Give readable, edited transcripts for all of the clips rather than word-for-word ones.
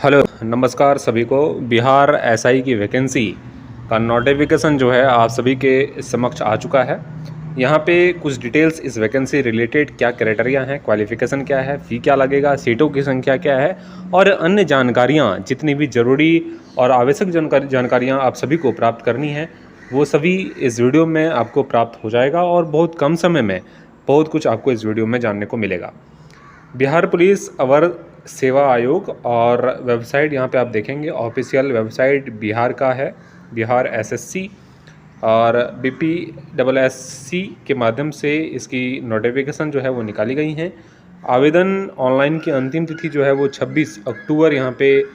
Hello नमस्कार सभी को। बिहार एसआई की वैकेंसी का नोटिफिकेशन जो है आप सभी के समक्ष आ चुका है। यहाँ पे कुछ डिटेल्स इस वैकेंसी रिलेटेड, क्या क्राइटेरिया हैं, क्वालिफिकेशन क्या है, फ़ी क्या लगेगा, सीटों की संख्या क्या है और अन्य जानकारियाँ जितनी भी ज़रूरी और आवश्यक जानकारियाँ आप सभी को प्राप्त करनी है, वो सभी इस वीडियो में आपको प्राप्त हो जाएगा और बहुत कम समय में बहुत कुछ आपको इस वीडियो में जानने को मिलेगा। बिहार पुलिस अवर सेवा आयोग और वेबसाइट यहाँ पे आप देखेंगे, ऑफिशियल वेबसाइट बिहार का है, बिहार एसएससी और बीपीएसएससी के माध्यम से इसकी नोटिफिकेशन जो है वो निकाली गई हैं। आवेदन ऑनलाइन की अंतिम तिथि जो है वो 26 अक्टूबर, यहाँ पे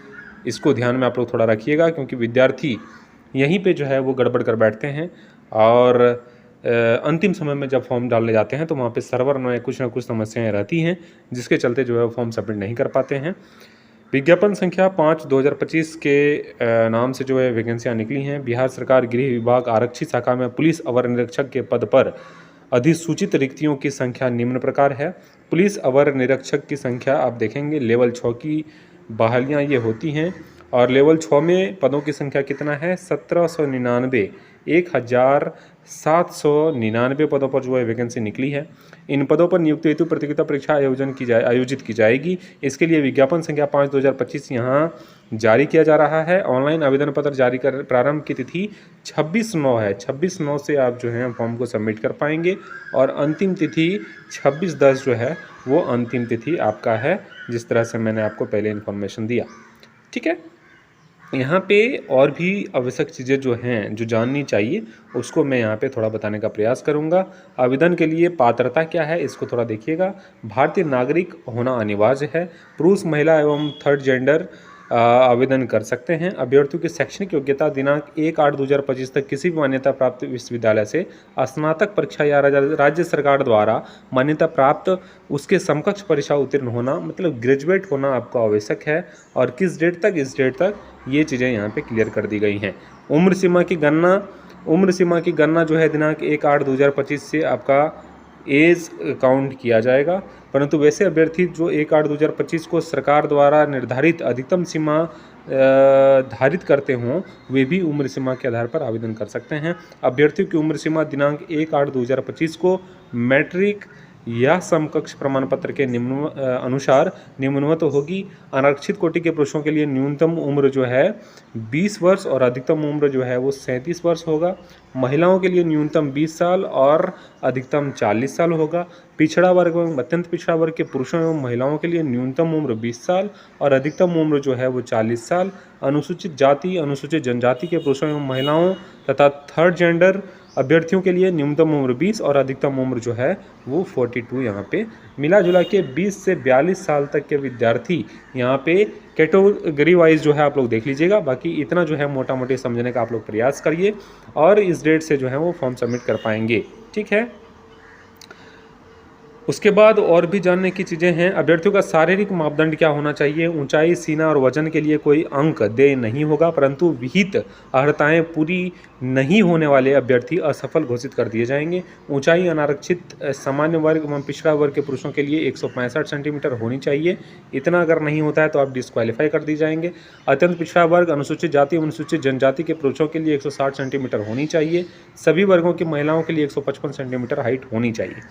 इसको ध्यान में आप लोग थोड़ा रखिएगा क्योंकि विद्यार्थी यहीं पे जो है वो गड़बड़ कर बैठते हैं और अंतिम समय में जब फॉर्म डालने जाते हैं तो वहाँ पे सर्वर में कुछ ना कुछ समस्याएं रहती हैं, जिसके चलते जो है वो फॉर्म सबमिट नहीं कर पाते हैं। विज्ञापन संख्या 5/2025 के नाम से जो है वैकेंसियाँ निकली हैं। बिहार सरकार गृह विभाग आरक्षी शाखा में पुलिस अवर निरीक्षक के पद पर अधिसूचित रिक्तियों की संख्या निम्न प्रकार है। पुलिस अवर निरीक्षक की संख्या आप देखेंगे, लेवल 6 की बहालियाँ ये होती हैं और लेवल 6 में पदों की संख्या कितना है, 1799 पदों पर जो है वैकेंसी निकली है। इन पदों पर नियुक्ति हेतु प्रतियोगिता परीक्षा आयोजित की जाएगी। इसके लिए विज्ञापन संख्या 5/2025 यहाँ जारी किया जा रहा है। ऑनलाइन आवेदन पत्र जारी कर प्रारंभ की तिथि 26/9 है। 26/9 से आप जो है फॉर्म को सबमिट कर पाएंगे और अंतिम तिथि 26/10 जो है वो अंतिम तिथि आपका है, जिस तरह से मैंने आपको पहले इन्फॉर्मेशन दिया। ठीक है, यहाँ पे और भी आवश्यक चीज़ें जो हैं जो जाननी चाहिए उसको मैं यहाँ पे थोड़ा बताने का प्रयास करूँगा। आवेदन के लिए पात्रता क्या है इसको थोड़ा देखिएगा। भारतीय नागरिक होना अनिवार्य है। पुरुष, महिला एवं थर्ड जेंडर आवेदन कर सकते हैं। अभ्यर्थियों की शैक्षणिक योग्यता दिनांक 1/8/2025 तक किसी भी मान्यता प्राप्त विश्वविद्यालय से स्नातक परीक्षा या राज्य सरकार द्वारा मान्यता प्राप्त उसके समकक्ष परीक्षा उत्तीर्ण होना, मतलब ग्रेजुएट होना आपको आवश्यक है। और किस डेट तक, इस डेट तक ये चीज़ें यहाँ पे क्लियर कर दी गई हैं। उम्र सीमा की गणना जो है दिनांक 1/8/2025 से आपका एज काउंट किया जाएगा, परंतु वैसे अभ्यर्थी जो 1/8/2025 को सरकार द्वारा निर्धारित अधिकतम सीमा धारित करते हों, वे भी उम्र सीमा के आधार पर आवेदन कर सकते हैं। अभ्यर्थियों की उम्र सीमा दिनांक 1/8/2025 को मैट्रिक या समकक्ष प्रमाण पत्र के अनुसार निम्नवत होगी। आरक्षित कोटि के पुरुषों के लिए न्यूनतम उम्र जो है 20 वर्ष और अधिकतम उम्र जो है वो 37 वर्ष होगा। महिलाओं के लिए न्यूनतम 20 साल और अधिकतम 40 साल होगा। पिछड़ा वर्ग एवं अत्यंत पिछड़ा वर्ग के पुरुषों एवं महिलाओं के लिए न्यूनतम उम्र 20 साल और अधिकतम उम्र जो है वो 40 साल। अनुसूचित जाति, अनुसूचित जनजाति के पुरुषों एवं महिलाओं तथा थर्ड जेंडर अभ्यर्थियों के लिए न्यूनतम उम्र 20 और अधिकतम उम्र जो है वो 42 यहाँ पे मिला जुला के 20 से 42 साल तक के विद्यार्थी यहाँ पे कैटेगरी वाइज जो है आप लोग देख लीजिएगा। बाकी इतना जो है मोटा मोटी समझने का आप लोग प्रयास करिए और इस डेट से जो है वो फॉर्म सबमिट कर पाएंगे। ठीक है, उसके बाद और भी जानने की चीज़ें हैं। अभ्यर्थियों का शारीरिक मापदंड क्या होना चाहिए। ऊंचाई, सीना और वजन के लिए कोई अंक देय नहीं होगा, परंतु विहित अर्हताएं पूरी नहीं होने वाले अभ्यर्थी असफल घोषित कर दिए जाएंगे। ऊंचाई अनारक्षित सामान्य वर्ग एवं पिछड़ा वर्ग के पुरुषों के लिए 165 सेंटीमीटर होनी चाहिए। इतना अगर नहीं होता है तो आप डिस्क्वालीफाई कर दिए जाएंगे। अत्यंत पिछड़ा वर्ग, अनुसूचित जाति, अनुसूचित जनजाति के पुरुषों के लिए 160 सेंटीमीटर होनी चाहिए। सभी वर्गों की महिलाओं के लिए 155 सेंटीमीटर हाइट होनी चाहिए।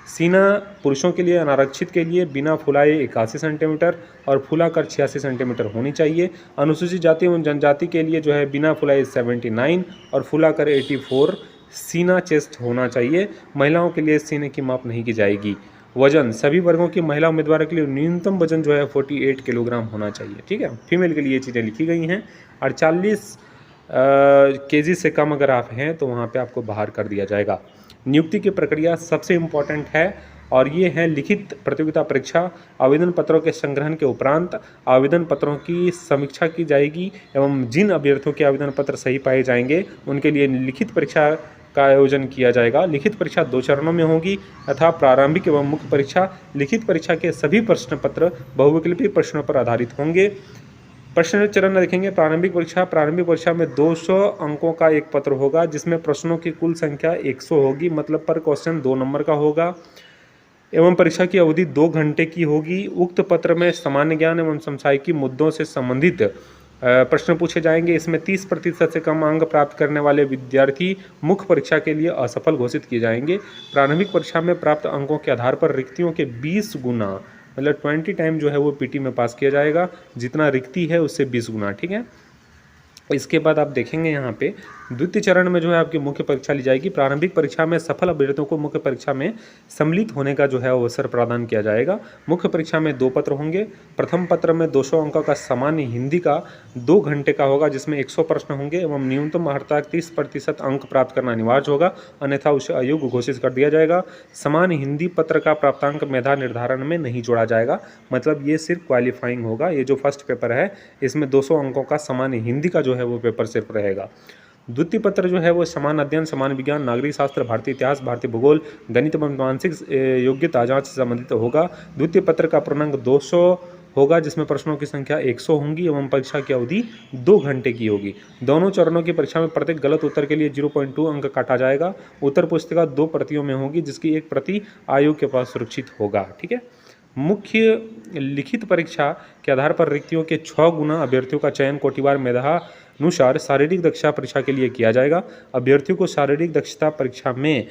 सीना पुरुषों के लिए अनारक्षित के लिए बिना फुलाए 81 सेंटीमीटर और फुलाकर 86 सेंटीमीटर होनी चाहिए। अनुसूचित जाति एवं जनजाति के लिए जो है बिना फुलाए 79 और फुलाकर 84 सीना चेस्ट होना चाहिए। महिलाओं के लिए सीने की माप नहीं की जाएगी। वजन, सभी वर्गों की महिला उम्मीदवारों के लिए न्यूनतम वजन जो है 48 किलोग्राम होना चाहिए। ठीक है, फीमेल के लिए ये चीज़ें लिखी गई हैं। 48 केजी से कम अगर आप हैं तो वहाँ पे आपको बाहर कर दिया जाएगा। नियुक्ति की प्रक्रिया सबसे इम्पॉर्टेंट है और ये है लिखित प्रतियोगिता परीक्षा। आवेदन पत्रों के संग्रहण के उपरांत आवेदन पत्रों की समीक्षा की जाएगी एवं जिन अभ्यर्थियों के आवेदन पत्र सही पाए जाएंगे उनके लिए लिखित परीक्षा का आयोजन किया जाएगा। लिखित परीक्षा 2 चरणों में होगी तथा प्रारंभिक एवं मुख्य परीक्षा। लिखित परीक्षा के सभी प्रश्न पत्र बहुविकल्पीय प्रश्नों पर आधारित होंगे। प्रश्न चरण देखेंगे। प्रारंभिक परीक्षा में 200 अंकों का एक पत्र होगा जिसमें प्रश्नों की कुल संख्या 100 होगी, मतलब पर क्वेश्चन 2 नंबर का होगा। एवं परीक्षा की अवधि 2 घंटे की होगी। उक्त पत्र में सामान्य ज्ञान एवं समसामयिकी मुद्दों से संबंधित प्रश्न पूछे जाएंगे। इसमें 30% से कम अंक प्राप्त करने वाले विद्यार्थी मुख्य परीक्षा के लिए असफल घोषित किए जाएंगे। प्रारंभिक परीक्षा में प्राप्त अंकों के आधार पर रिक्तियों के 20 गुना मतलब 20 टाइम जो है वो पीटी में पास किया जाएगा। जितना रिक्ति है उससे 20 गुना, ठीक है। इसके बाद आप देखेंगे यहाँ पे द्वितीय चरण में जो है आपकी मुख्य परीक्षा ली जाएगी। प्रारंभिक परीक्षा में सफल अभ्यर्थियों को मुख्य परीक्षा में सम्मिलित होने का जो है अवसर प्रदान किया जाएगा। मुख्य परीक्षा में 2 पत्र होंगे। प्रथम पत्र में 200 अंकों का सामान्य हिंदी का 2 घंटे का होगा, जिसमें 100 प्रश्न होंगे एवं न्यूनतम अर्हता 30% अंक प्राप्त करना अनिवार्य होगा, अन्यथा उसे अयोग्य घोषित कर दिया जाएगा। सामान्य हिंदी पत्र का प्राप्तांक मेधा निर्धारण में नहीं जोड़ा जाएगा, मतलब ये सिर्फ क्वालिफाइंग होगा। ये जो फर्स्ट पेपर है इसमें 200 अंकों का सामान्य हिंदी का जो है वो पेपर सिर्फ रहेगा। द्वितीय पत्र जो है वो समान अध्ययन, समान विज्ञान, नागरिक शास्त्र, भारतीय इतिहास, भारतीय भूगोल, गणित एवं मानसिक योग्यता जांच से संबंधित होगा। द्वितीय पत्र का पूर्णांक 200 होगा, जिसमें प्रश्नों की संख्या 100 होंगी एवं परीक्षा की अवधि 2 घंटे की होगी। दोनों चरणों की परीक्षा में प्रत्येक गलत उत्तर के लिए 0.2 अंक काटा जाएगा। उत्तर पुस्तिका 2 प्रतियों में होगी, जिसकी एक प्रति आयोग के पास सुरक्षित होगा, ठीक है। मुख्य लिखित परीक्षा के आधार पर रिक्तियों के 6 गुना अभ्यर्थियों का चयन कोटिवार मेधानुसार शारीरिक दक्षता परीक्षा के लिए किया जाएगा। अभ्यर्थियों को शारीरिक दक्षता परीक्षा में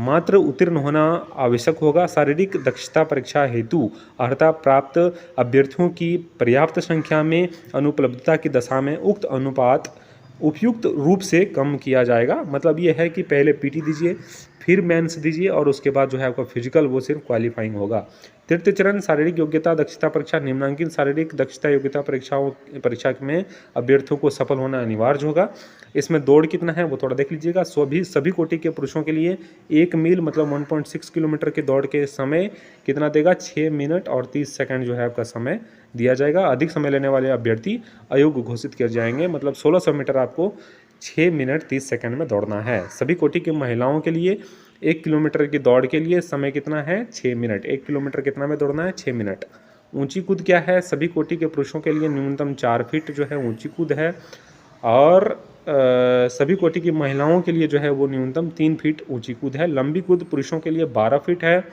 मात्र उत्तीर्ण होना आवश्यक होगा। शारीरिक दक्षता परीक्षा हेतु अर्हता प्राप्त अभ्यर्थियों की पर्याप्त संख्या में अनुपलब्धता की दशा में उक्त अनुपात उपयुक्त रूप से कम किया जाएगा। मतलब ये है कि पहले पीटी दीजिए, फिर मेंस दीजिए और उसके बाद जो है आपका फिजिकल वो सिर्फ क्वालिफाइंग होगा। तृतीय चरण शारीरिक योग्यता दक्षता परीक्षा। निम्नांकित शारीरिक दक्षता योग्यता परीक्षा में अभ्यर्थियों को सफल होना अनिवार्य होगा। इसमें दौड़ कितना है वो थोड़ा देख लीजिएगा। सभी कोटि के पुरुषों के लिए 1 मील मतलब 1.6 किलोमीटर की दौड़ के समय कितना देगा, 6 मिनट और 30 सेकंड जो है आपका समय दिया जाएगा। अधिक समय लेने वाले अभ्यर्थी अयोग्य घोषित किए जाएंगे। मतलब 1600 मीटर आपको 6 मिनट 30 सेकंड में दौड़ना है। सभी कोटि की महिलाओं के लिए 1 किलोमीटर की दौड़ के लिए समय कितना है, 6 मिनट। 1 किलोमीटर कितना में दौड़ना है, 6 मिनट। ऊंची कूद क्या है, सभी कोटि के पुरुषों के लिए न्यूनतम 4 फीट जो है ऊंची कूद है और सभी कोटि की महिलाओं के लिए जो है वो न्यूनतम 3 फीट ऊंची कूद है। लंबी कूद पुरुषों के लिए 12 फीट है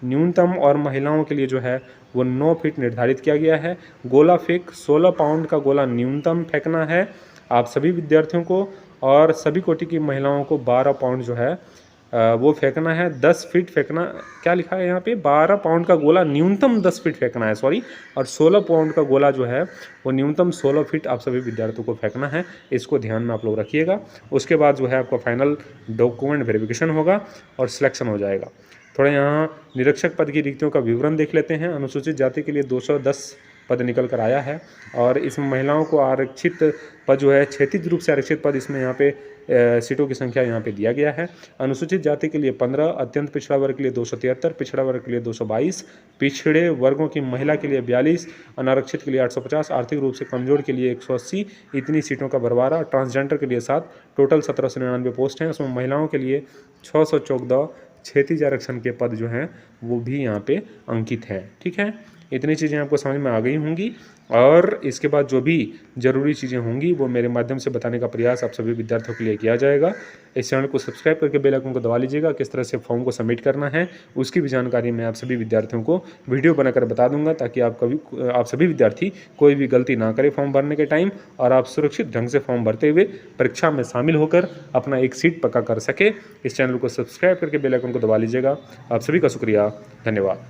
न्यूनतम और महिलाओं के लिए जो है वो 9 फीट निर्धारित किया गया है। गोला फेंक 16 पाउंड का गोला न्यूनतम फेंकना है आप सभी विद्यार्थियों को, और सभी कोटि की महिलाओं को 12 पाउंड जो है वो फेंकना है। 10 फीट फेंकना, क्या लिखा है यहाँ पे, 12 पाउंड का गोला न्यूनतम 10 फीट फेंकना है, सॉरी, और 16 पाउंड का गोला जो है वो न्यूनतम 16 फीट आप सभी विद्यार्थियों को फेंकना है। इसको ध्यान में आप लोग रखिएगा। उसके बाद जो है आपका फाइनल डॉक्यूमेंट वेरिफिकेशन होगा और सिलेक्शन हो जाएगा। थोड़ा यहाँ निरीक्षक पद की रिक्तियों का विवरण देख लेते हैं। अनुसूचित जाति के लिए 210 पद निकल कर आया है और इसमें महिलाओं को आरक्षित पद जो है क्षैतिज रूप से आरक्षित पद, इसमें यहाँ पे सीटों की संख्या यहाँ पे दिया गया है। अनुसूचित जाति के लिए 15, अत्यंत पिछड़ा वर्ग के लिए 273, पिछड़ा वर्ग के लिए 222, पिछड़े वर्गों की महिला के लिए 42, अनारक्षित के लिए 850, आर्थिक रूप से कमजोर के लिए 180, इतनी सीटों का बंटवारा। ट्रांसजेंडर के लिए 7, टोटल 1799 पोस्ट हैं। उसमें महिलाओं के लिए 614 क्षैतिज आरक्षण के पद जो हैं वो भी यहाँ पे अंकित हैं, ठीक है। इतनी चीज़ें आपको समझ में आ गई होंगी और इसके बाद जो भी ज़रूरी चीज़ें होंगी वो मेरे माध्यम से बताने का प्रयास आप सभी विद्यार्थियों के लिए किया जाएगा। इस चैनल को सब्सक्राइब करके बेल आइकन को दबा लीजिएगा। किस तरह से फॉर्म को सबमिट करना है उसकी भी जानकारी मैं आप सभी विद्यार्थियों को वीडियो बनाकर बता दूंगा, ताकि आप सभी विद्यार्थी कोई भी गलती ना करें फॉर्म भरने के टाइम और आप सुरक्षित ढंग से फॉर्म भरते हुए परीक्षा में शामिल होकर अपना एक सीट पक्का कर सके। इस चैनल को सब्सक्राइब करके बेल आइकन को दबा लीजिएगा। आप सभी का शुक्रिया, धन्यवाद।